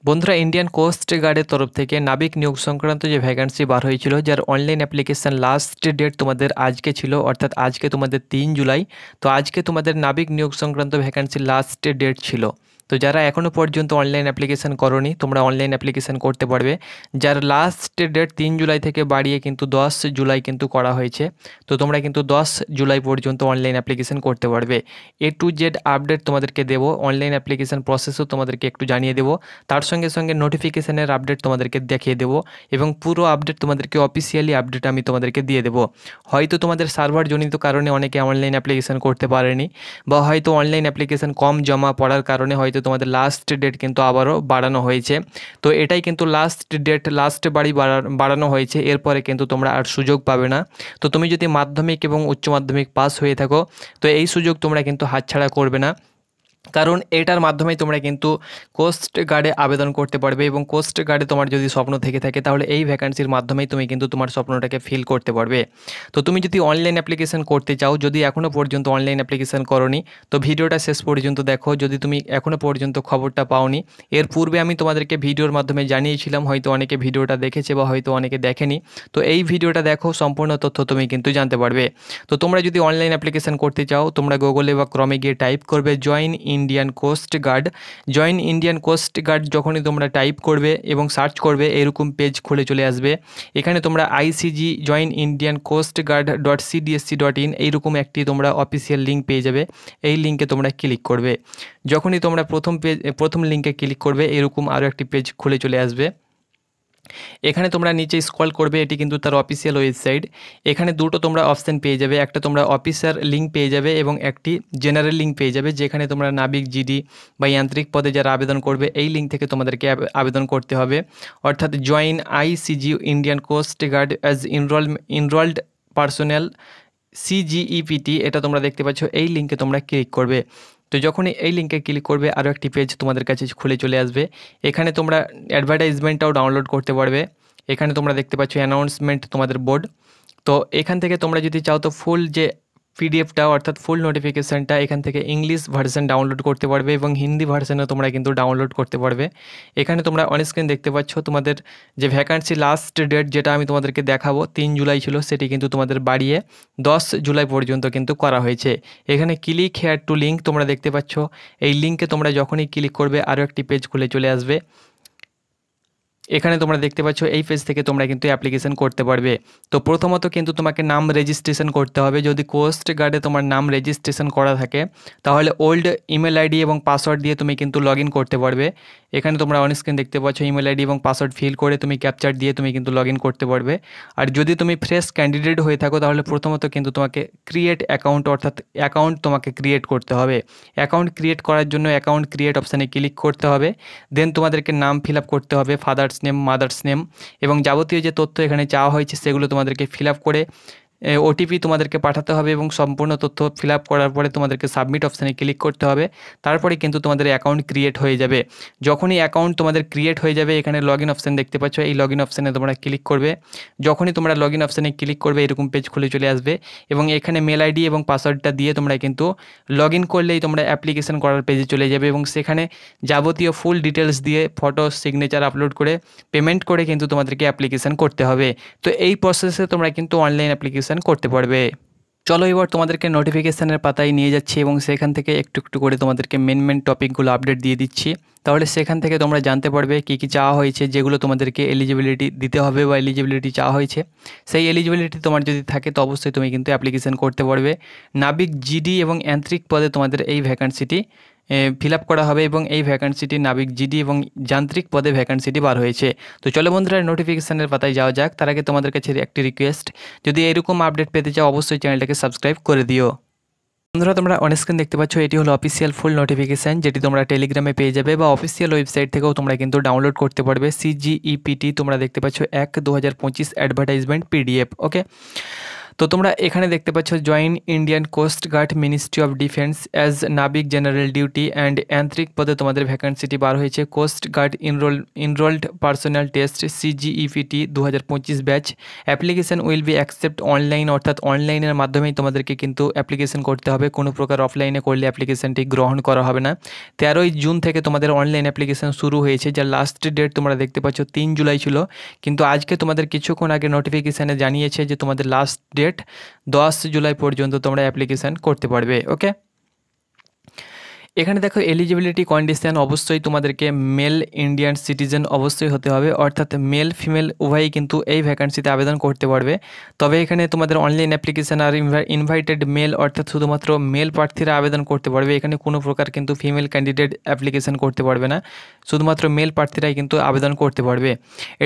বন্ধুরা, Indian coast গার্ডের তরফ থেকে নাবিক নিয়োগ সংক্রান্ত যে ভ্যাকান্সি বার হয়েছিল, যার অনলাইন অ্যাপ্লিকেশান লাস্ট ডেট তোমাদের আজকে ছিল, অর্থাৎ আজকে তোমাদের 3 জুলাই। তো আজকে তোমাদের নাবিক নিয়োগ সংক্রান্ত ভ্যাকান্সি লাস্ট ডেট ছিল। তো যারা এখনও পর্যন্ত অনলাইন অ্যাপ্লিকেশান করোনি, তোমরা অনলাইন অ্যাপ্লিকেশান করতে পারবে। যার লাস্ট ডেট 3 জুলাই থেকে বাড়িয়ে কিন্তু 10 জুলাই কিন্তু করা হয়েছে। তো তোমরা কিন্তু 10 জুলাই পর্যন্ত অনলাইন অ্যাপ্লিকেশান করতে পারবে। A to Z আপডেট তোমাদেরকে দেবো, অনলাইন অ্যাপ্লিকেশান প্রসেসও তোমাদেরকে একটু জানিয়ে দেবো। তার সঙ্গে সঙ্গে নোটিফিকেশানের আপডেট তোমাদেরকে দেখিয়ে দেবো এবং পুরো আপডেট তোমাদেরকে অফিসিয়ালি আপডেট আমি তোমাদেরকে দিয়ে দেবো। হয়তো তোমাদের সার্ভার জনিত কারণে অনেকে অনলাইন অ্যাপ্লিকেশান করতে পারেনি, বা হয়তো অনলাইন অ্যাপ্লিকেশান কম জমা পড়ার কারণে হয়তো তোমাদের লাস্ট ডেট কিন্তু আবারও বাড়ানো হয়েছে। তো এটাই কিন্তু লাস্ট ডেট, লাস্ট বাড়ানো হয়েছে। এরপরে কিন্তু তোমরা আর সুযোগ পাবে না। তো তুমি যদি মাধ্যমিক এবং উচ্চ মাধ্যমিক পাস হয়ে থাকো, তো এই সুযোগ তোমরা কিন্তু হাতছাড়া করবে না, কারণ এটার মাধ্যমেই তোমরা কিন্তু কোস্ট গার্ডে আবেদন করতে পারবে। এবং কোস্ট গার্ডে তোমার যদি স্বপ্ন থেকে থাকে, তাহলে এই ভ্যাকান্সির মাধ্যমেই তুমি কিন্তু তোমার স্বপ্নটাকে ফিল করতে পারবে। তো তুমি যদি অনলাইন অ্যাপ্লিকেশান করতে চাও, যদি এখনও পর্যন্ত অনলাইন অ্যাপ্লিকেশান করোনি, তো ভিডিওটা শেষ পর্যন্ত দেখো। যদি তুমি এখনও পর্যন্ত খবরটা পাওনি, এর পূর্বে আমি তোমাদেরকে ভিডিওর মাধ্যমে জানিয়েছিলাম, হয়তো অনেকে ভিডিওটা দেখেছে বা হয়তো অনেকে দেখেনি। তো এই ভিডিওটা দেখো, সম্পূর্ণ তথ্য তুমি কিন্তু জানতে পারবে। তো তোমরা যদি অনলাইন অ্যাপ্লিকেশান করতে চাও, তোমরা গুগলে বা ক্রমে গিয়ে টাইপ করবে join Indian coast guard. Join Indian coast guard যখনই তোমরা টাইপ করবে এবং সার্চ করবে, এরকম পেজ খুলে চলে আসবে। এখানে তোমরা ICG join Indian coast guard .cdsc.in এইরকম একটি তোমরা অফিসিয়াল লিঙ্ক পেয়ে যাবে। এই লিঙ্কে তোমরা ক্লিক করবে। যখনই তোমরা প্রথম লিঙ্কে ক্লিক করবে, এরকম আরও একটি পেজ খুলে চলে আসবে। এখানে তোমরা নিচে স্ক্রল করবে, এটি কিন্তু তার অফিসিয়াল ওয়েবসাইট। এখানে দুটো তোমরা অপশান পেয়ে যাবে, একটা তোমরা অফিসার লিঙ্ক পেয়ে যাবে এবং একটি জেনারেল লিঙ্ক পেয়ে যাবে, যেখানে তোমরা নাবিক, জিডি বা যান্ত্রিক পদে যারা আবেদন করবে, এই লিঙ্ক থেকে তোমাদেরকে আবেদন করতে হবে। অর্থাৎ join ICG Indian coast guard as enrolled personal CGEPT, এটা তোমরা দেখতে পাচ্ছ। এই লিঙ্কে তোমরা ক্লিক করবে। তো যখনই এই লিঙ্কে ক্লিক করবে, আরও একটি পেজ তোমাদের কাছে খুলে চলে আসবে। এখানে তোমরা অ্যাডভার্টাইজমেন্টটাও ডাউনলোড করতে পারবে। এখানে তোমরা দেখতে পাচ্ছ অ্যানাউন্সমেন্ট তোমাদের বোর্ড। তো এখান থেকে তোমরা যদি চাও, তো ফুল যে পিডিএফটা অর্থাৎ ফুল নোটিফিকেশানটা এখান থেকে ইংলিশ ভার্সন ডাউনলোড করতে পারবে এবং হিন্দি ভার্সনও তোমরা কিন্তু ডাউনলোড করতে পারবে। এখানে তোমরা অন স্ক্রিন দেখতে পাচ্ছ তোমাদের যে ভ্যাকান্সি লাস্ট ডেট, যেটা আমি তোমাদেরকে দেখাবো 3 জুলাই ছিল, সেটি কিন্তু তোমাদের বাড়িয়ে 10 জুলাই পর্যন্ত কিন্তু করা হয়েছে। এখানে ক্লিক হেয়ার টু লিঙ্ক তোমরা দেখতে পাচ্ছ। এই লিঙ্কে তোমরা যখনই ক্লিক করবে, আরও একটি পেজ খুলে চলে আসবে। এখানে তোমরা দেখতে পাচ্ছ, এই পেজ থেকে তোমরা কিন্তু অ্যাপ্লিকেশন করতে পারবে। তো প্রথমত কিন্তু তোমাকে নাম রেজিস্ট্রেশন করতে হবে। যদি কোস্ট গার্ডে তোমার নাম রেজিস্ট্রেশন করা থাকে, তাহলে ওল্ড ইমেল আইডি এবং পাসওয়ার্ড দিয়ে তুমি কিন্তু লগ ইন করতে পারবে। এখানে তোমরা অন স্ক্রিন দেখতে পাচ্ছ, ইমেল আইডি এবং পাসওয়ার্ড ফিল করে তুমি ক্যাপচার দিয়ে তুমি কিন্তু লগ ইন করতে পারবে। আর যদি তুমি ফ্রেশ ক্যান্ডিডেট হয়ে থাকো, তাহলে প্রথমত কিন্তু তোমাকে ক্রিয়েট অ্যাকাউন্ট, অর্থাৎ অ্যাকাউন্ট তোমাকে ক্রিয়েট করতে হবে। অ্যাকাউন্ট ক্রিয়েট করার জন্য অ্যাকাউন্ট ক্রিয়েট অপশানে ক্লিক করতে হবে। দেন তোমাদেরকে নাম ফিল আপ করতে হবে, ফাদার্স নেম, মাদার্স নেম এবং যাবতীয় যে তথ্য এখানে চাওয়া হয়েছে, সেগুলো তোমাদেরকে ফিল আপ করে OTP তোমাদেরকে পাঠাতে হবে এবং সম্পূর্ণ তথ্য ফিল আপ করার পরে তোমাদেরকে সাবমিট অপশানে ক্লিক করতে হবে। তারপরে কিন্তু তোমাদের অ্যাকাউন্ট ক্রিয়েট হয়ে যাবে। যখনই অ্যাকাউন্ট তোমাদের ক্রিয়েট হয়ে যাবে, এখানে লগ ইন অপশান দেখতে পাচ্ছ, এই লগ ইন অপশানে তোমরা ক্লিক করবে। যখনই তোমরা লগ ইন অপশানে ক্লিক করবে, এরকম পেজ খুলে চলে আসবে এবং এখানে মেল আইডি এবং পাসওয়ার্ডটা দিয়ে তোমরা কিন্তু লগ ইন করলেই তোমরা অ্যাপ্লিকেশন করার পেজে চলে যাবে এবং সেখানে যাবতীয় ফুল ডিটেলস দিয়ে ফটো, সিগনেচার আপলোড করে পেমেন্ট করে কিন্তু তোমাদেরকে অ্যাপ্লিকেশন করতে হবে। তো এই প্রসেসে তোমরা কিন্তু অনলাইন অ্যাপ্লিকেশন করতে পারবে। চলো এবার তোমাদেরকে নোটিফিকেশানের পাতায় নিয়ে যাচ্ছি এবং সেখান থেকে একটু একটু করে তোমাদেরকে মেন টপিকগুলো আপডেট দিয়ে দিচ্ছি। তাহলে সেখান থেকে তোমরা জানতে পারবে কী কী চাওয়া হয়েছে, যেগুলো তোমাদেরকে এলিজিবিলিটি দিতে হবে বা এলিজিবিলিটি চাওয়া হয়েছে। সেই এলিজিবিলিটি তোমার যদি থাকে, তো অবশ্যই তুমি কিন্তু অ্যাপ্লিকেশন করতে পারবে। নাবিক, জিডি এবং যান্ত্রিক পদে তোমাদের এই ভ্যাকান্সিটি ফিল আপ করা হবে এবং এই ভ্যাকান্সিটি নাবিক, জিডি এবং যান্ত্রিক পদে ভ্যাকান্সিটি বার হয়েছে। তো চলো বন্ধুরা, নোটিফিকেশানের পাতায় যাওয়া যাক। তার আগে তোমাদের কাছে একটি রিকোয়েস্ট, যদি এরকম আপডেট পেতে চাও, অবশ্যই চ্যানেলটাকে সাবস্ক্রাইব করে দিও। বন্ধুরা, তোমরা অন স্ক্রিন দেখতে পাচ্ছ, এটি হলো অফিসিয়াল ফুল নোটিফিকেশান, যেটি তোমরা টেলিগ্রামে পেয়ে যাবে বা অফিসিয়াল ওয়েবসাইট থেকেও তোমরা কিন্তু ডাউনলোড করতে পারবে। CGEPT তোমরা দেখতে পাচ্ছ 1/2025 অ্যাডভার্টাইজমেন্ট PDF। ওকে, তো তোমরা এখানে দেখতে পাচ্ছ join Indian coast guard ministry of defence as নাবিক জেনারেল ডিউটি অ্যান্ড যান্ত্রিক পদে তোমাদের ভ্যাকান্সিটি বার হয়েছে। Coast guard enrolled personnel test CGEPT 2025 ব্যাচ। Application will be accept online, অর্থাৎ অনলাইনের মাধ্যমেই তোমাদেরকে কিন্তু অ্যাপ্লিকেশন করতে হবে, কোনো প্রকার অফলাইনে করলে অ্যাপ্লিকেশনটি গ্রহণ করা হবে না। 13ই জুন থেকে তোমাদের অনলাইন অ্যাপ্লিকেশন শুরু হয়েছে, যার লাস্ট ডেট তোমরা দেখতে পাচ্ছ 3 জুলাই ছিল, কিন্তু আজকে তোমাদের কিছুক্ষণ আগে নোটিফিকেশানে জানিয়েছে যে তোমাদের লাস্ট ডেট 10 জুলাই পর্যন্ত তোমরা অ্যাপ্লিকেশান করতে পারবে। ওকে, এখানে দেখো এলিজিবিলিটি কন্ডিশন, অবশ্যই তোমাদেরকে মেল ইন্ডিয়ান সিটিজেন অবশ্যই হতে হবে, অর্থাৎ মেল ফিমেল উভয়ই কিন্তু এই ভ্যাকান্সিতে আবেদন করতে পারবে। তবে এখানে তোমাদের online application are invited mail, অর্থাৎ শুধুমাত্র মেল প্রার্থীরা আবেদন করতে পারবে। এখানে কোনো প্রকার কিন্তু ফিমেল ক্যান্ডিডেট অ্যাপ্লিকেশান করতে পারবে না, শুধুমাত্র মেল প্রার্থীরাই কিন্তু আবেদন করতে পারবে।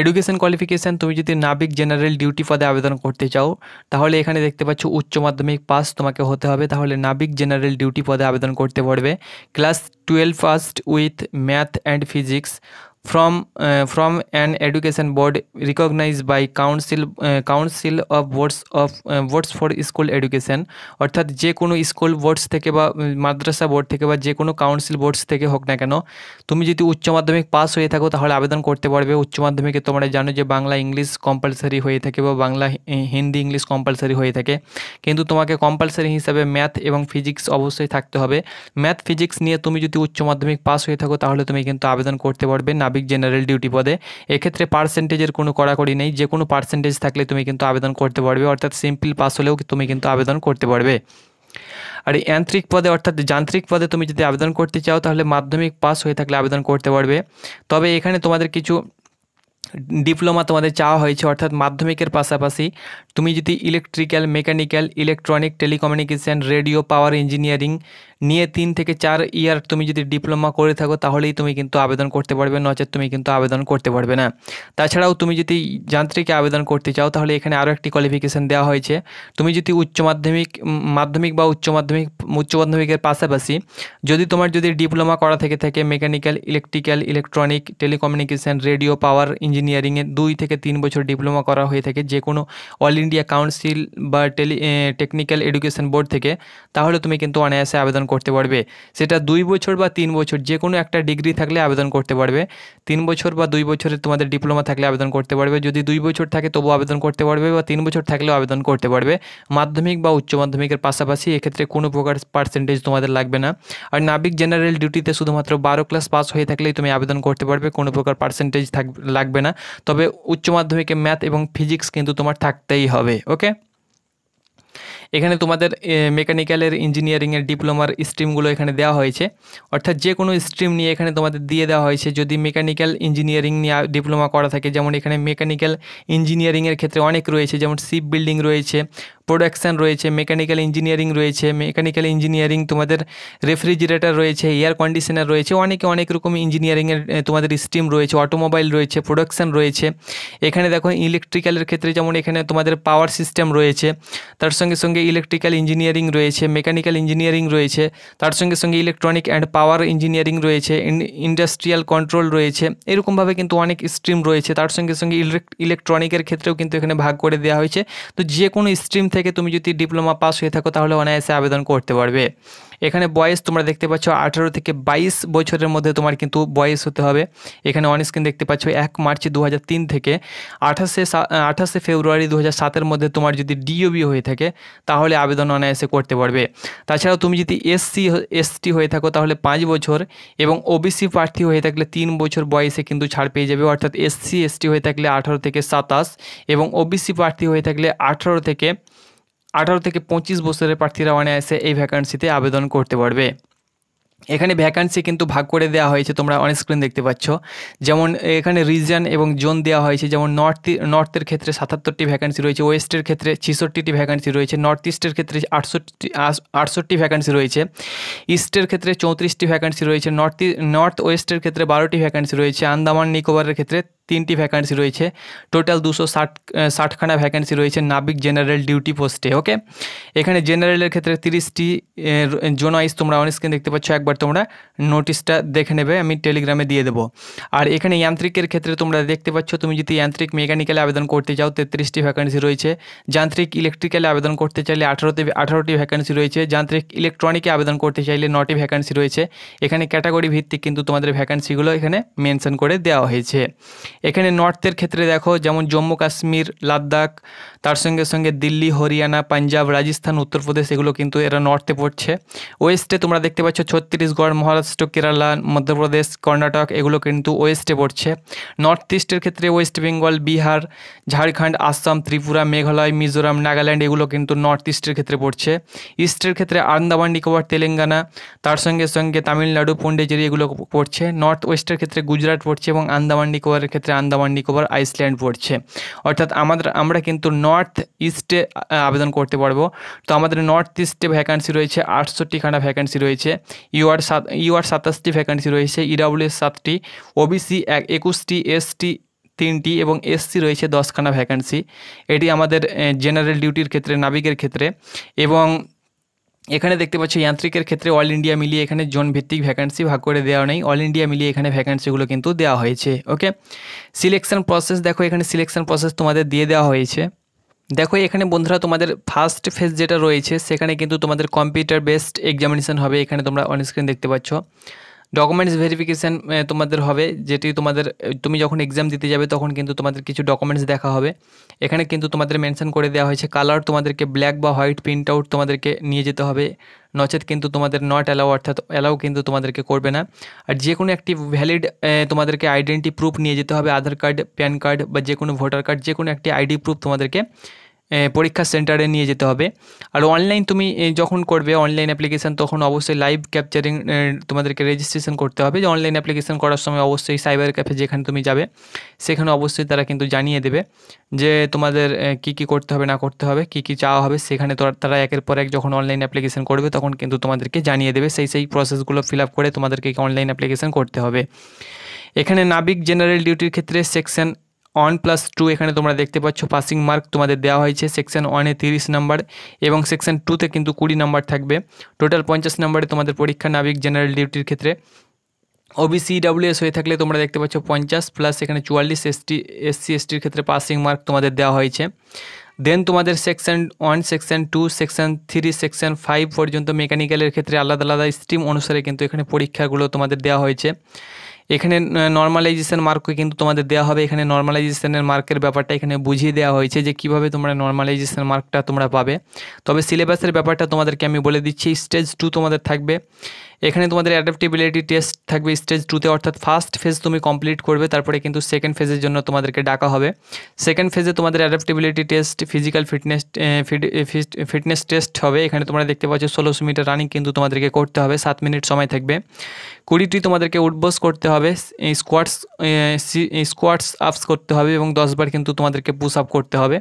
এডুকেশন কোয়ালিফিকেশান, তুমি যদি নাবিক জেনারেল ডিউটি পদে আবেদন করতে চাও তাহলে এখানে দেখতে পাচ্ছ উচ্চ মাধ্যমিক পাস তোমাকে হতে হবে, তাহলে নাবিক জেনারেল ডিউটি পদে আবেদন করতে পারবে। Class 12 passed with math and physics from an education board recognized by council of boards for school education, অর্থাৎ যে কোনো স্কুল বোর্ডস থেকে বা মাদ্রাসা বোর্ড থেকে বা যে কোনো কাউন্সিল বোর্ডস থেকে হোক না কেন, তুমি যদি উচ্চ মাধ্যমিক পাস হয়ে থাকো তাহলে আবেদন করতে পারবে। উচ্চ মাধ্যমিকে তোমরা জানো যে বাংলা ইংলিশ কম্পালসারি হয়ে থাকে বা বাংলা হিন্দি ইংলিশ কম্পালসারি হয়ে থাকে, কিন্তু তোমাকে কম্পালসারি হিসাবে ম্যাথ এবং ফিজিক্স অবশ্যই থাকতে হবে। ম্যাথ ফিজিক্স নিয়ে তুমি যদি উচ্চ মাধ্যমিক পাস হয়ে থাকো তাহলে তুমি কিন্তু আবেদন করতে পারবে নাবিক জেনারেল ডিউটি পদে। এক্ষেত্রে পার্সেন্টেজের কোনো কড়াকড়ি নেই, যে কোনো পার্সেন্টেজ থাকলে তুমি কিন্তু আবেদন করতে পারবে, অর্থাৎ সিম্পল পাস হলেও তুমি কিন্তু আবেদন করতে পারবে। আর এই যান্ত্রিক পদে অর্থাৎ যান্ত্রিক পদে তুমি যদি আবেদন করতে চাও তাহলে মাধ্যমিক পাস হয়ে থাকলে আবেদন করতে পারবে। তবে এখানে তোমাদের কিছু ডিপ্লোমা তোমাদের চাওয়া হয়েছে, অর্থাৎ মাধ্যমিকের পাশাপাশি তুমি যদি electrical, mechanical, electronic, telecommunication, radio, পাওয়ার ইঞ্জিনিয়ারিং নিয়ে 3 থেকে 4 ইয়ার তুমি যদি ডিপ্লোমা করে থাকো তাহলেই তুমি কিন্তু আবেদন করতে পারবে, নচেত তুমি কিন্তু আবেদন করতে পারবে না। তাছাড়াও তুমি যদি যান্ত্রিকে আবেদন করতে চাও তাহলে এখানে আরও একটি কোয়ালিফিকেশান দেওয়া হয়েছে। তুমি যদি মাধ্যমিক বা উচ্চ মাধ্যমিকের পাশাপাশি যদি ডিপ্লোমা করা থেকে থাকে mechanical, electrical, electronic, telecommunication, radio, power ইঞ্জিনিয়ারিংয়ে 2 থেকে 3 বছর ডিপ্লোমা করা হয়ে থাকে যে কোনো অল ইন্ডিয়া কাউন্সিল বা টেকনিক্যাল এডুকেশন বোর্ড থেকে, তাহলে তুমি কিন্তু অনায়াসে আবেদন করতে পারবে। সেটা 2 বছর বা 3 বছর যে কোনো একটা ডিগ্রি থাকলে আবেদন করতে পারবে। 3 বছর বা 2 বছরের তোমাদের ডিপ্লোমা থাকলে আবেদন করতে পারবে, যদি 2 বছর থাকে তবু আবেদন করতে পারবে, বা 3 বছর থাকলেও আবেদন করতে পারবে। মাধ্যমিক বা উচ্চ মাধ্যমিকের পাশাপাশি এক্ষেত্রে কোনো প্রকার পার্সেন্টেজ তোমাদের লাগবে না। আর নাবিক জেনারেল ডিউটিতে শুধুমাত্র 12 ক্লাস পাস হয়ে থাকলেই তুমি আবেদন করতে পারবে, কোনো প্রকার পার্সেন্টেজ লাগবে না। তবে উচ্চ মাধ্যমিকে ম্যাথ এবং ফিজিক্স কিন্তু তোমার থাকতেই হবে। ওকে, এখানে তোমাদের মেকানিক্যালের, ইঞ্জিনিয়ারিংয়ের ডিপ্লোমার স্ট্রিমগুলো এখানে দেওয়া হয়েছে, অর্থাৎ যে কোনো স্ট্রিম নিয়ে এখানে তোমাদের দিয়ে দেওয়া হয়েছে। যদি মেকানিক্যাল ইঞ্জিনিয়ারিং নিয়ে ডিপ্লোমা করা থাকে, যেমন এখানে মেকানিক্যাল ইঞ্জিনিয়ারিংয়ের ক্ষেত্রে অনেক রয়েছে, যেমন শিপ বিল্ডিং রয়েছে, প্রোডাকশান রয়েছে, মেকানিক্যাল ইঞ্জিনিয়ারিং রয়েছে, মেকানিক্যাল ইঞ্জিনিয়ারিং তোমাদের রেফ্রিজারেটর রয়েছে, এয়ার কন্ডিশনার রয়েছে, অনেক রকম ইঞ্জিনিয়ারিংয়ের তোমাদের স্ট্রিম রয়েছে, অটোমোবাইল রয়েছে, প্রোডাকশান রয়েছে। এখানে দেখো ইলেকট্রিক্যালের ক্ষেত্রে যেমন এখানে তোমাদের পাওয়ার সিস্টেম রয়েছে, তার সঙ্গে সঙ্গে ইলেকট্রিক্যাল ইঞ্জিনিয়ারিং রয়েছে, মেকানিক্যাল ইঞ্জিনিয়ারিং রয়েছে, তার সঙ্গে সঙ্গে ইলেকট্রনিক অ্যান্ড পাওয়ার ইঞ্জিনিয়ারিং রয়েছে, ইন্ডাস্ট্রিয়াল কন্ট্রোল রয়েছে, এরকমভাবে কিন্তু অনেক স্ট্রিম রয়েছে। তার সঙ্গে সঙ্গে ইলেকট্রনিকের ক্ষেত্রেও কিন্তু এখানে ভাগ করে দেওয়া হয়েছে। তো যে কোনো স্ট্রিম থেকে তুমি যদি ডিপ্লোমা পাস হয়ে থাকো তাহলে অনায়াসে আবেদন করতে পারবে। এখানে বয়স তোমরা দেখতে পাচ্ছ 18 থেকে 22 বছরের মধ্যে তোমার কিন্তু বয়স হতে হবে। এখানে অন স্ক্রিন দেখতে পাচ্ছ 1 মার্চ 2003 থেকে 28 ফেব্রুয়ারি 2007 মধ্যে তোমার যদি ডিওবি হয়ে থাকে তাহলে আবেদন অনায়াসে করতে পারবে। তাছাড়াও তুমি যদি SC/ST হয়ে থাকো তাহলে 5 বছর, এবং ওবিসি প্রার্থী হয়ে থাকলে 3 বছর বয়সে কিন্তু ছাড় পেয়ে যাবে, অর্থাৎ SC/ST হয়ে থাকলে 18 থেকে 27, এবং ওবিসি প্রার্থী হয়ে থাকলে 18 থেকে 25 বছরের প্রার্থীরা অনায়াসে এই ভ্যাকান্সিতে আবেদন করতে পারবে। এখানে ভ্যাকান্সি কিন্তু ভাগ করে দেওয়া হয়েছে, তোমরা অন স্ক্রিন দেখতে পাচ্ছ। যেমন এখানে রিজন এবং জোন দেওয়া হয়েছে, যেমন নর্থের ক্ষেত্রে 77টি ভ্যাকান্সি রয়েছে, ওয়েস্টের ক্ষেত্রে 66টি ভ্যাকান্সি রয়েছে, নর্থ ইস্টের ক্ষেত্রে 68টি ভ্যাকান্সি রয়েছে, ইস্টের ক্ষেত্রে 34টি ভ্যাকান্সি রয়েছে, নর্থ ওয়েস্টের ক্ষেত্রে 12টি ভ্যাকান্সি রয়েছে, আন্দামান নিকোবরের ক্ষেত্রে 3টি ভ্যাকান্সি রয়েছে, টোটাল 260খানা ভ্যাকান্সি রয়েছে নাবিক জেনারেল ডিউটি পোস্টে। ওকে, এখানে জেনারেলের ক্ষেত্রে 30টি জোন ওয়াইজ তোমরা অন স্ক্রিন দেখতে পাচ্ছ, একবার তোমরা নোটিশটা দেখে নেবে, আমি টেলিগ্রামে দিয়ে দেবো। আর এখানে যান্ত্রিকের ক্ষেত্রে তোমরা দেখতে পাচ্ছ, তুমি যদি যান্ত্রিক মেকানিক্যালে আবেদন করতে চাও 33টি ভ্যাকান্সি রয়েছে, যান্ত্রিক ইলেকট্রিক্যালে আবেদন করতে চাইলে 18টি ভ্যাকান্সি রয়েছে, যান্ত্রিক ইলেকট্রনিকে আবেদন করতে চাইলে 9টি ভ্যাকান্সি রয়েছে। এখানে ক্যাটাগরি ভিত্তিক কিন্তু তোমাদের ভ্যাকান্সিগুলো এখানে মেনশন করে দেওয়া হয়েছে। এখানে নর্থের ক্ষেত্রে দেখো, যেমন জম্মু কাশ্মীর, লাদাখ, তার সঙ্গে সঙ্গে দিল্লি, হরিয়ানা, পাঞ্জাব, রাজস্থান, উত্তরপ্রদেশ, এগুলো কিন্তু এরা নর্থে পড়ছে। ওয়েস্টে তোমরা দেখতে পাচ্ছ ছত্তিশগড়, মহারাষ্ট্র, কেরালা, মধ্যপ্রদেশ, কর্ণাটক, এগুলো কিন্তু ওয়েস্টে পড়ছে। নর্থ ইস্টের ক্ষেত্রে ওয়েস্ট বেঙ্গল, বিহার, ঝাড়খণ্ড, আসাম, ত্রিপুরা, মেঘালয়, মিজোরাম, নাগাল্যান্ড, এগুলো কিন্তু নর্থ ইস্টের ক্ষেত্রে পড়ছে। ইস্টের ক্ষেত্রে আন্দামান নিকোবর, তেলেঙ্গানা, তার সঙ্গে সঙ্গে তামিলনাড়ু, পন্ডিচেরি, এগুলো পড়ছে। নর্থ ওয়েস্টের ক্ষেত্রে গুজরাট পড়ছে এবং আন্দামান নিকোবরের ক্ষেত্রে আন্দামান নিকোবর, আইসল্যান্ড পড়ছে। অর্থাৎ আমরা কিন্তু নর্থ ইস্টে আবেদন করতে পারবো। তো আমাদের নর্থ ইস্টে ভ্যাকান্সি রয়েছে 68খানা ভ্যাকান্সি ইউআর 27টি ভ্যাকান্সি রয়েছে, ইডাব্লিউএস 7টি, ওবিসি 21টি, এসটি 3টি এবং এসসি রয়েছে 10খানা ভ্যাকান্সি। এটি আমাদের জেনারেল ডিউটির ক্ষেত্রে, নাবিকের ক্ষেত্রে। এবং এখানে দেখতে পাচ্ছি যান্ত্রিকের ক্ষেত্রে অল ইন্ডিয়া মিলিয়ে এখানে জোন ভিত্তিক ভ্যাকান্সি ভাগ করে দেওয়া নেই, অল ইন্ডিয়া মিলিয়ে এখানে ভ্যাকান্সিগুলো কিন্তু দেওয়া হয়েছে। ওকে, সিলেকশন প্রসেস দেখো, এখানে সিলেকশন প্রসেস তোমাদের দিয়ে দেওয়া হয়েছে। দেখো এখানে বন্ধুরা, তোমাদের ফার্স্ট ফেজ যেটা রয়েছে সেখানে কিন্তু তোমাদের কম্পিউটার বেসড এক্সামিনেশন হবে। এখানে তোমরা অন স্ক্রিন দেখতে পাচ্ছ ডকুমেন্টস ভেরিফিকেশান তোমাদের হবে, যেটি তুমি যখন এক্সাম দিতে যাবে তখন কিন্তু তোমাদের কিছু ডকুমেন্টস দেখা হবে। এখানে কিন্তু তোমাদের মেনশন করে দেওয়া হয়েছে কালার তোমাদেরকে ব্ল্যাক বা হোয়াইট প্রিন্ট আউট তোমাদেরকে নিয়ে যেতে হবে, নচেত কিন্তু তোমাদের নট অ্যালাউ, অর্থাৎ অ্যালাউ কিন্তু তোমাদেরকে করবে না। আর যে কোনো একটি ভ্যালিড তোমাদেরকে আইডেন্টি প্রুফ নিয়ে যেতে হবে, আধার কার্ড, প্যান কার্ড বা যে কোনো ভোটার কার্ড, যে কোনো একটি আইডি প্রুফ তোমাদেরকে পরীক্ষা সেন্টারে নিয়ে যেতে হবে। আর অনলাইন তুমি যখন করবে অনলাইন অ্যাপ্লিকেশান, তখন অবশ্যই লাইভ ক্যাপচারিং তোমাদেরকে রেজিস্ট্রেশন করতে হবে। যে অনলাইন অ্যাপ্লিকেশান করার সময় অবশ্যই সাইবার ক্যাফে যেখানে তুমি যাবে সেখানে অবশ্যই তারা কিন্তু জানিয়ে দেবে যে তোমাদের কী করতে হবে না করতে হবে, কী চাওয়া হবে। সেখানে তারা একের পর এক যখন অনলাইন অ্যাপ্লিকেশান করবে তখন কিন্তু তোমাদেরকে জানিয়ে দেবে, সেই প্রসেসগুলো ফিল আপ করে তোমাদেরকে অনলাইন অ্যাপ্লিকেশান করতে হবে। এখানে নাবিক জেনারেল ডিউটির ক্ষেত্রে সেকশন 1+2 এখানে তোমরা দেখতে পাচ্ছ পাসিং মার্ক তোমাদের দেওয়া হয়েছে। সেকশন 1-এ 30 নম্বর এবং সেকশন 2-তে কিন্তু 20 নম্বর থাকবে। টোটাল 50 নম্বরে তোমাদের পরীক্ষা নাবিক জেনারেল ডিউটির ক্ষেত্রে। ওবিসি ডাব্লিউএস হয়ে থাকলে তোমরা দেখতে পাচ্ছ 50 প্লাস এখানে 44, এসসি এসটির ক্ষেত্রে পাসিং মার্ক তোমাদের দেওয়া হয়েছে। দেন তোমাদের সেকশন 1, সেকশন 2, সেকশন 3, সেকশন 5 পর্যন্ত মেকানিক্যালের ক্ষেত্রে আলাদা আলাদা স্ট্রিম অনুসারে কিন্তু এখানে পরীক্ষাগুলো তোমাদের দেওয়া হয়েছে। এখানে নর্মালাইজেশন মার্কও কিন্তু তোমাদের দেওয়া হবে। এখানে নর্মালাইজেশনের মার্কের ব্যাপারটা এখানে বুঝিয়ে দেওয়া হয়েছে যে কীভাবে তোমরা নর্মালাইজেশন মার্কটা তোমরা পাবে। তবে সিলেবাসের ব্যাপারটা তোমাদেরকে আমি বলে দিচ্ছি। স্টেজ 2 তোমাদের থাকবে। এখানে তোমাদের অ্যাডাপ্টেবিলিটি টেস্ট থাকবে স্টেজ 2-তে, অর্থাৎ ফার্স্ট ফেজ তুমি কমপ্লিট করবে, তারপরে কিন্তু সেকেন্ড ফেজের জন্য তোমাদেরকে ডাকা হবে। সেকেন্ড ফেজে তোমাদের adaptability test, physical fitness test হবে। এখানে তোমরা দেখতে পাচ্ছ 1600 মিটার রানিং কিন্তু তোমাদেরকে করতে হবে, 7 মিনিট সময় থাকবে। 20টি তোমাদেরকে উঠবস করতে হবে, স্কোয়াটস আপস করতে হবে এবং 10 বার কিন্তু তোমাদেরকে পুশ আপ করতে হবে।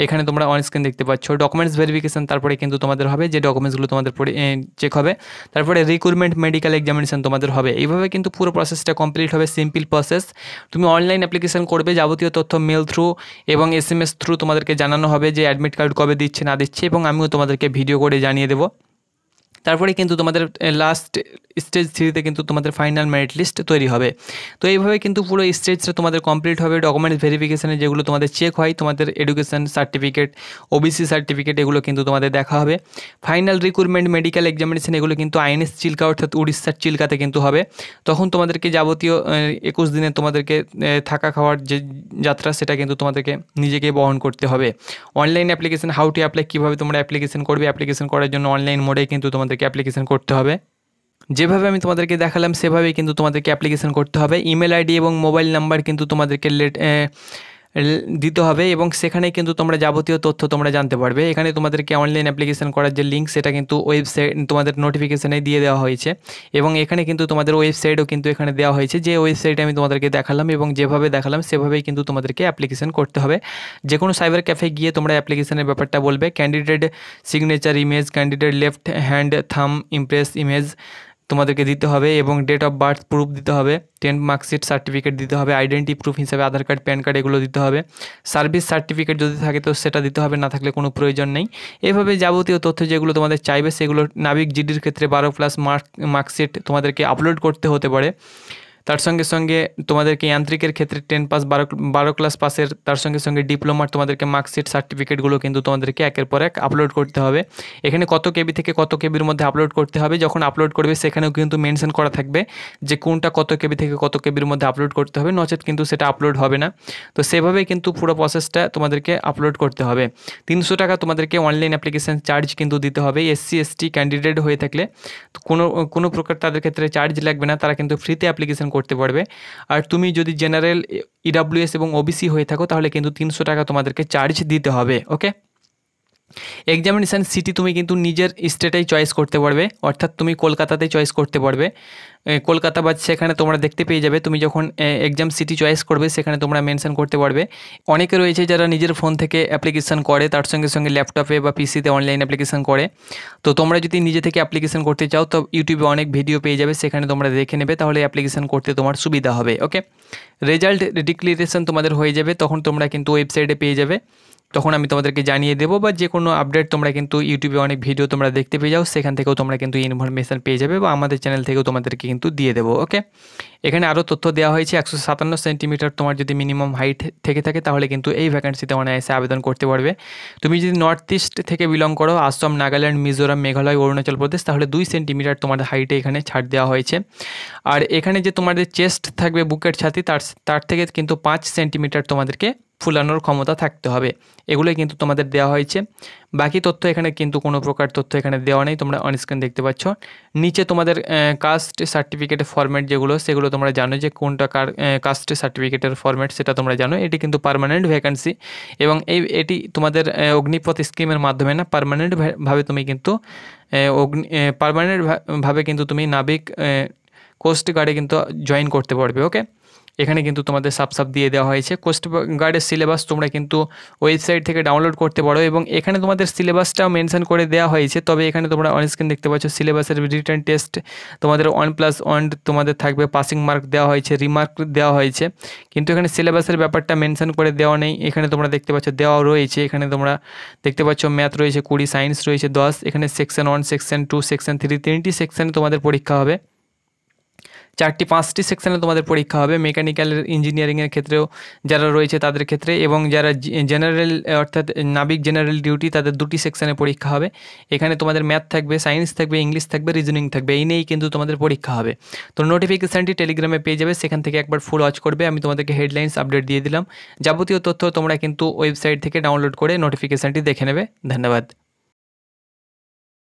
এখানে তোমরা অন স্ক্রিন দেখতে পাচ্ছ ডকুমেন্টস ভেরিফিকেশান তারপরে কিন্তু তোমাদের হবে, যে ডকুমেন্টসগুলো তোমাদের চেক হবে। তারপরে রিক্রুটমেন্ট মেডিকেল এক্সামিনেশন তোমাদের হবে। এইভাবে কিন্তু পুরো প্রসেসটা কমপ্লিট হবে, সিম্পল প্রসেস। তুমি অনলাইন অ্যাপ্লিকেশন করবে, যাবতীয় তথ্য মেল থ্রু এবং SMS থ্রু তোমাদেরকে জানানো হবে যে অ্যাডমিট কার্ড কবে দিচ্ছে না দিচ্ছে, এবং আমিও তোমাদেরকে ভিডিও করে জানিয়ে দেবো। তারপরে কিন্তু তোমাদের লাস্ট স্টেজ 3-তে কিন্তু তোমাদের ফাইনাল মেরিট লিস্ট তৈরি হবে। তো এইভাবে কিন্তু পুরো স্টেজটা তোমাদের কমপ্লিট হবে। ডকুমেন্টস ভেরিফিকেশানে যেগুলো তোমাদের চেক হয়, তোমাদের এডুকেশন সার্টিফিকেট, ওবিসি সার্টিফিকেট, এগুলো কিন্তু তোমাদের দেখা হবে। ফাইনাল রিক্রুটমেন্ট মেডিকেল এক্সামিনেশন এগুলো কিন্তু INS চিল্কা অর্থাৎ উড়িষ্যার চিল্কাতে কিন্তু হবে। তখন তোমাদেরকে যাবতীয় 21 দিনে তোমাদেরকে থাকা খাওয়ার যে যাত্রা সেটা কিন্তু তোমাদেরকে নিজেকে বহন করতে হবে। Online application how to apply, কীভাবে তোমরা অ্যাপ্লিকেশন করবে, অ্যাপ্লিকেশন করার জন্য অনলাইন মোডে কিন্তু তোমাদেরকে অ্যাপ্লিকেশন করতে হবে। যেভাবে আমি তোমাদেরকে দেখালাম সেভাবেই কিন্তু তোমাদেরকে অ্যাপ্লিকেশন করতে হবে। ইমেল আইডি এবং মোবাইল নাম্বার কিন্তু তোমাদেরকে দিতে হবে এবং সেখানে কিন্তু তোমরা যাবতীয় তথ্য তোমরা জানতে পারবে। এখানে তোমাদেরকে অনলাইন অ্যাপ্লিকেশন করার যে লিঙ্ক সেটা কিন্তু ওয়েবসাইট তোমাদের নোটিফিকেশানে দিয়ে দেওয়া হয়েছে এবং এখানে কিন্তু তোমাদের ওয়েবসাইটও কিন্তু এখানে দেওয়া হয়েছে, যে ওয়েবসাইটে আমি তোমাদেরকে দেখালাম এবং যেভাবে দেখালাম সেভাবেই কিন্তু তোমাদেরকে অ্যাপ্লিকেশন করতে হবে। যে কোনো সাইবার ক্যাফে গিয়ে তোমরা অ্যাপ্লিকেশনের ব্যাপারটা বলবে, candidate signature image, candidate left hand থাম ইমপ্রেস ইমেজ, তোমাদেরকে দিতে হবে এবং ডেট অফ বার্থ প্রুফ দিতে হবে, 10 মার্কশিট সার্টিফিকেট দিতে হবে, আইডেন্টি প্রুফ হিসাবে আধার কার্ড, প্যান কার্ড এগুলো দিতে হবে, সার্ভিস সার্টিফিকেট যদি থাকে তো সেটা দিতে হবে, না থাকলে কোনো প্রয়োজন নেই। এভাবে যাবতীয় তথ্য যেগুলো তোমাদের চাইবে সেগুলো নাবিক জিডির ক্ষেত্রে 12+ মার্কশিট তোমাদেরকে আপলোড করতে হতে পারে। তার সঙ্গে সঙ্গে তোমাদেরকে যান্ত্রিকের ক্ষেত্রে 10 পাস 12 ক্লাস পাসের, তার সঙ্গে সঙ্গে ডিপ্লোমার তোমাদেরকে মার্কশিট সার্টিফিকেটগুলো কিন্তু তোমাদেরকে একের পর এক আপলোড করতে হবে। এখানে কত কেবি থেকে কত কেবির মধ্যে আপলোড করতে হবে, যখন আপলোড করবে সেখানেও কিন্তু মেনশন করা থাকবে যে কোনটা কত কেবি থেকে কত কেবির মধ্যে আপলোড করতে হবে, নচেত কিন্তু সেটা আপলোড হবে না। তো সেভাবেই কিন্তু পুরো প্রসেসটা তোমাদেরকে আপলোড করতে হবে। 300 টাকা তোমাদেরকে অনলাইন অ্যাপ্লিকেশান চার্জ কিন্তু দিতে হবে। SC/ST ক্যান্ডিডেট হয়ে থাকলে তো কোনো প্রকার তাদের ক্ষেত্রে চার্জ লাগবে না, তারা কিন্তু ফ্রিতে অ্যাপ্লিকেশান করতে পারবে। আর তুমি যদি জেনারেল, EWS এবং OBC হয়ে থাকো তাহলে কিন্তু 300 টাকা তোমাদেরকে চার্জ দিতে হবে। ওকে, এক্সামিনেশান সিটি তুমি কিন্তু নিজের স্টেটেই চয়েস করতে পারবে, অর্থাৎ তুমি কলকাতাতেই চয়েস করতে পারবে। কলকাতা বা সেখানে তোমরা দেখতে পেয়ে যাবে, তুমি যখন এক্সাম সিটি চয়েস করবে সেখানে তোমরা মেনশন করতে পারবে। অনেকে রয়েছে যারা নিজের ফোন থেকে অ্যাপ্লিকেশান করে, তার সঙ্গে সঙ্গে ল্যাপটপে বা পিসিতে অনলাইন অ্যাপ্লিকেশান করে। তো তোমরা যদি নিজে থেকে অ্যাপ্লিকেশান করতে চাও তো ইউটিউবে অনেক ভিডিও পেয়ে যাবে, সেখানে তোমরা দেখে নেবে, তাহলে অ্যাপ্লিকেশান করতে তোমার সুবিধা হবে। ওকে, রেজাল্ট ডিক্লারেশন তোমাদের হয়ে যাবে, তখন তোমরা কিন্তু ওয়েবসাইটে পেয়ে যাবে, তখন আমি তোমাদেরকে জানিয়ে দেবো, বা যে কোনো আপডেট তোমরা কিন্তু ইউটিউবে অনেক ভিডিও তোমরা দেখতে পেয়ে যাও, সেখান থেকেও তোমরা কিন্তু ইনফরমেশান পেয়ে যাবে, বা আমাদের চ্যানেল থেকেও তোমাদেরকে কিন্তু দিয়ে দেবো। ওকে, এখানে আরও তথ্য দেওয়া হয়েছে। 157 সেন্টিমিটার তোমার যদি মিনিমাম হাইট থেকে থাকে তাহলে কিন্তু এই ভ্যাকেন্সিতে অনায়াসে আবেদন করতে পারবে। তুমি যদি নর্থ ইস্ট থেকে বিলং করো, আসাম, নাগাল্যান্ড, মিজোরাম, মেঘালয়, অরুণাচল প্রদেশ, তাহলে 2 সেন্টিমিটার তোমার হাইটে এখানে ছাড় দেওয়া হয়েছে। আর এখানে যে তোমাদের চেস্ট থাকবে, বুকের ছাতি, তার থেকে কিন্তু 5 সেন্টিমিটার তোমাদেরকে ফুলানোর ক্ষমতা থাকতে হবে। এগুলোই কিন্তু তোমাদের দেওয়া হয়েছে। বাকি তথ্য এখানে কিন্তু কোনো প্রকার তথ্য এখানে দেওয়া নেই, তোমরা অনস্ক্রিন দেখতে পাচ্ছ। নিচে তোমাদের কাস্ট সার্টিফিকেটের ফরম্যাট যেগুলো তোমরা জানো যে কোনটা কাস্ট সার্টিফিকেটের ফরম্যাট, সেটা তোমরা জানো। এটি কিন্তু পার্মানেন্ট ভ্যাকেন্সি, এবং এটি তোমাদের অগ্নিপথ স্কিমের মাধ্যমে না, পার্মানেন্টভাবে তুমি কিন্তু পার্মানেন্টভাবে কিন্তু তুমি নাবিক কোস্ট গার্ডে কিন্তু জয়েন করতে পারবে। ওকে, এখানে কিন্তু তোমাদের সাপ দিয়ে দেওয়া হয়েছে। কোস্ট গার্ডের সিলেবাস তোমরা কিন্তু ওয়েবসাইট থেকে ডাউনলোড করতে পারো, এবং এখানে তোমাদের সিলেবাসটাও মেনশন করে দেওয়া হয়েছে। তবে এখানে তোমরা অনস্ক্রিন দেখতে পাচ্ছ সিলেবাসের রিটেন টেস্ট তোমাদের 1+1 তোমাদের থাকবে, পাসিং মার্ক দেওয়া হয়েছে, রিমার্ক দেওয়া হয়েছে, কিন্তু এখানে সিলেবাসের ব্যাপারটা মেনশন করে দেওয়া নেই। এখানে তোমরা দেখতে পাচ্ছ দেওয়া রয়েছে, এখানে তোমরা দেখতে পাচ্ছ ম্যাথ রয়েছে 20, সায়েন্স রয়েছে 10, এখানে সেকশন 1, সেকশন 2, সেকশন 3, 3টি সেকশানে তোমাদের পরীক্ষা হবে। 5টি সেকশানে তোমাদের পরীক্ষা হবে। মেকানিক্যাল ইঞ্জিনিয়ারিংয়ের ক্ষেত্রেও যারা রয়েছে তাদের ক্ষেত্রে, এবং যারা জেনারেল অর্থাৎ নাবিক জেনারেল ডিউটি, তাদের 2টি সেকশানে পরীক্ষা হবে। এখানে তোমাদের ম্যাথ থাকবে, সায়েন্স থাকবে, ইংলিশ থাকবে, রিজনিং থাকবে, এই নিয়েই কিন্তু তোমাদের পরীক্ষা হবে। তো নোটিফিকেশানটি টেলিগ্রামে পেয়ে যাবে, সেখান থেকে একবার ফুল ওয়াচ করবে। আমি তোমাদেরকে হেডলাইন্স আপডেট দিয়ে দিলাম। যাবতীয় তথ্য তোমরা কিন্তু ওয়েবসাইট থেকে ডাউনলোড করে নোটিফিকেশানটি দেখে নেবে। ধন্যবাদ।